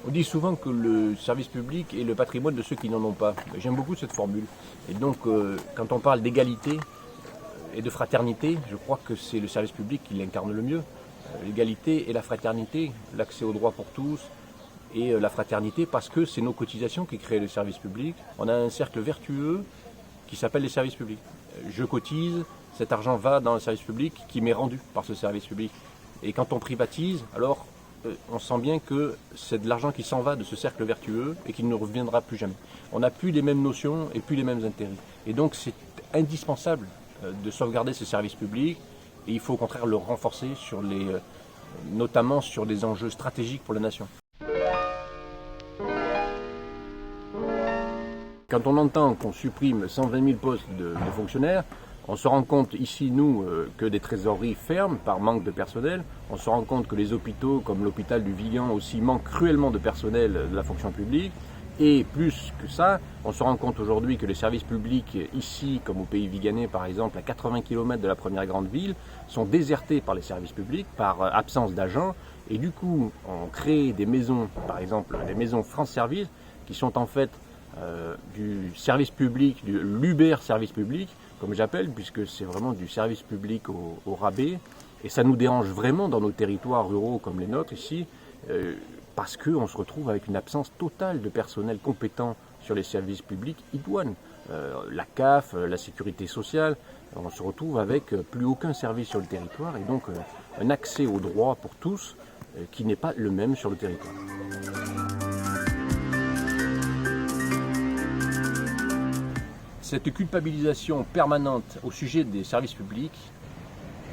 On dit souvent que le service public est le patrimoine de ceux qui n'en ont pas. J'aime beaucoup cette formule. Et donc, quand on parle d'égalité et de fraternité, je crois que c'est le service public qui l'incarne le mieux. L'égalité et la fraternité, l'accès aux droits pour tous et la fraternité, parce que c'est nos cotisations qui créent le service public. On a un cercle vertueux qui s'appelle les services publics. Je cotise, cet argent va dans le service public qui m'est rendu par ce service public. Et quand on privatise, alors on sent bien que c'est de l'argent qui s'en va de ce cercle vertueux et qui ne reviendra plus jamais. On n'a plus les mêmes notions et plus les mêmes intérêts. Et donc c'est indispensable de sauvegarder ce service public et il faut au contraire le renforcer notamment sur les enjeux stratégiques pour la nation. Quand on entend qu'on supprime 120 000 postes de fonctionnaires, on se rend compte ici, nous, que des trésoreries ferment par manque de personnel. On se rend compte que les hôpitaux, comme l'hôpital du Vigan aussi, manquent cruellement de personnel de la fonction publique. Et plus que ça, on se rend compte aujourd'hui que les services publics ici, comme au pays viganais par exemple, à 80 km de la première grande ville, sont désertés par les services publics, par absence d'agents. Et du coup, on crée des maisons, par exemple des maisons France Service, qui sont en fait du service public, du l'Uber service public, comme j'appelle, puisque c'est vraiment du service public au rabais. Et ça nous dérange vraiment dans nos territoires ruraux comme les nôtres ici, parce qu'on se retrouve avec une absence totale de personnel compétent sur les services publics idoines. La CAF, la sécurité sociale, on se retrouve avec plus aucun service sur le territoire et donc un accès aux droits pour tous qui n'est pas le même sur le territoire. Cette culpabilisation permanente au sujet des services publics,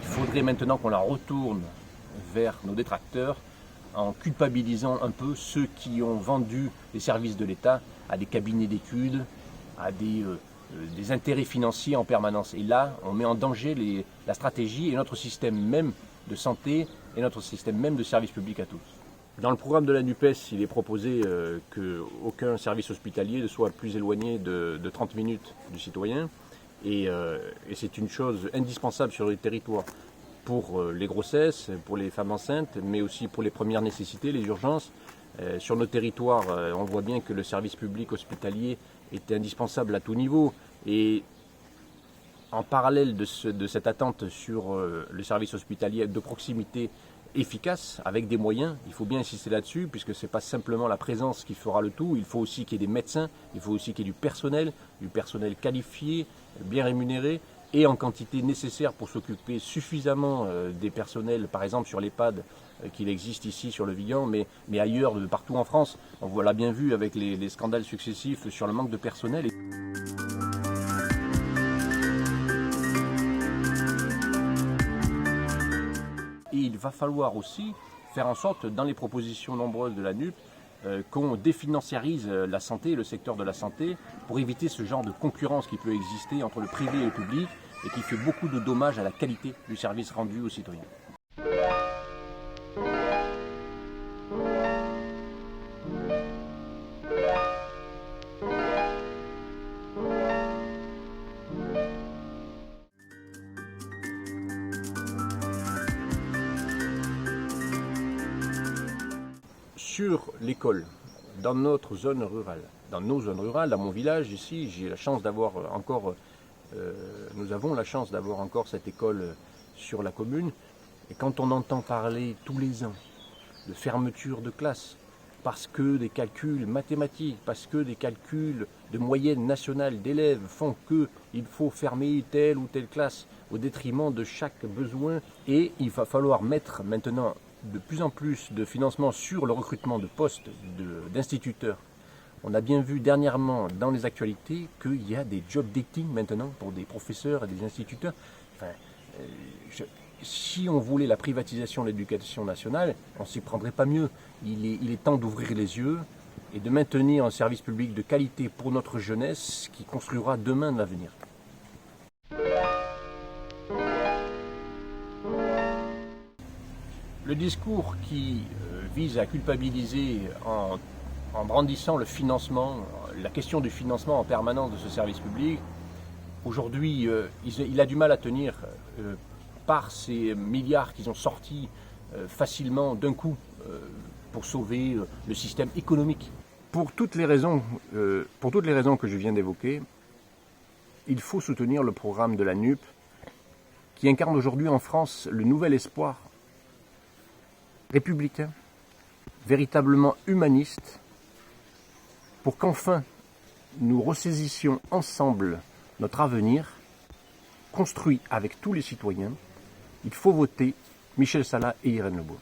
il faudrait maintenant qu'on la retourne vers nos détracteurs en culpabilisant un peu ceux qui ont vendu les services de l'État à des cabinets d'études, à des intérêts financiers en permanence. Et là, on met en danger la stratégie et notre système même de santé et notre système même de service public à tous. Dans le programme de la NUPES, il est proposé qu'aucun service hospitalier ne soit plus éloigné de 30 minutes du citoyen. Et c'est une chose indispensable sur le territoire pour les grossesses, pour les femmes enceintes, mais aussi pour les premières nécessités, les urgences. Sur nos territoires, on voit bien que le service public hospitalier est indispensable à tout niveau. Et en parallèle de cette attente sur le service hospitalier de proximité efficace, avec des moyens, il faut bien insister là-dessus, puisque ce n'est pas simplement la présence qui fera le tout, il faut aussi qu'il y ait des médecins, il faut aussi qu'il y ait du personnel qualifié, bien rémunéré, et en quantité nécessaire pour s'occuper suffisamment des personnels, par exemple sur l'EHPAD qu'il existe ici sur le Vigan, mais ailleurs, de partout en France. On l'a bien vu avec les scandales successifs sur le manque de personnel. Et il va falloir aussi faire en sorte, dans les propositions nombreuses de la NUP, qu'on définanciarise la santé, le secteur de la santé, pour éviter ce genre de concurrence qui peut exister entre le privé et le public et qui fait beaucoup de dommages à la qualité du service rendu aux citoyens. Sur l'école, dans notre zone rurale, dans nos zones rurales, dans mon village ici, j'ai la chance d'avoir nous avons la chance d'avoir encore cette école sur la commune. Et quand on entend parler tous les ans de fermeture de classe, parce que des calculs mathématiques, parce que des calculs de moyenne nationale d'élèves font qu'il faut fermer telle ou telle classe au détriment de chaque besoin, et il va falloir mettre maintenant de plus en plus de financement sur le recrutement de postes d'instituteurs. On a bien vu dernièrement dans les actualités qu'il y a des job dating maintenant pour des professeurs et des instituteurs. Enfin, si on voulait la privatisation de l'éducation nationale, on ne s'y prendrait pas mieux. Il est temps d'ouvrir les yeux et de maintenir un service public de qualité pour notre jeunesse qui construira demain l'avenir. Le discours qui vise à culpabiliser en brandissant le financement, la question du financement en permanence de ce service public, aujourd'hui, il a du mal à tenir par ces milliards qu'ils ont sortis facilement d'un coup pour sauver le système économique. Pour toutes les raisons que je viens d'évoquer, il faut soutenir le programme de la NUP qui incarne aujourd'hui en France le nouvel espoir républicain, véritablement humaniste, pour qu'enfin nous ressaisissions ensemble notre avenir, construit avec tous les citoyens. Il faut voter Michel Salas et Irène Lebeau.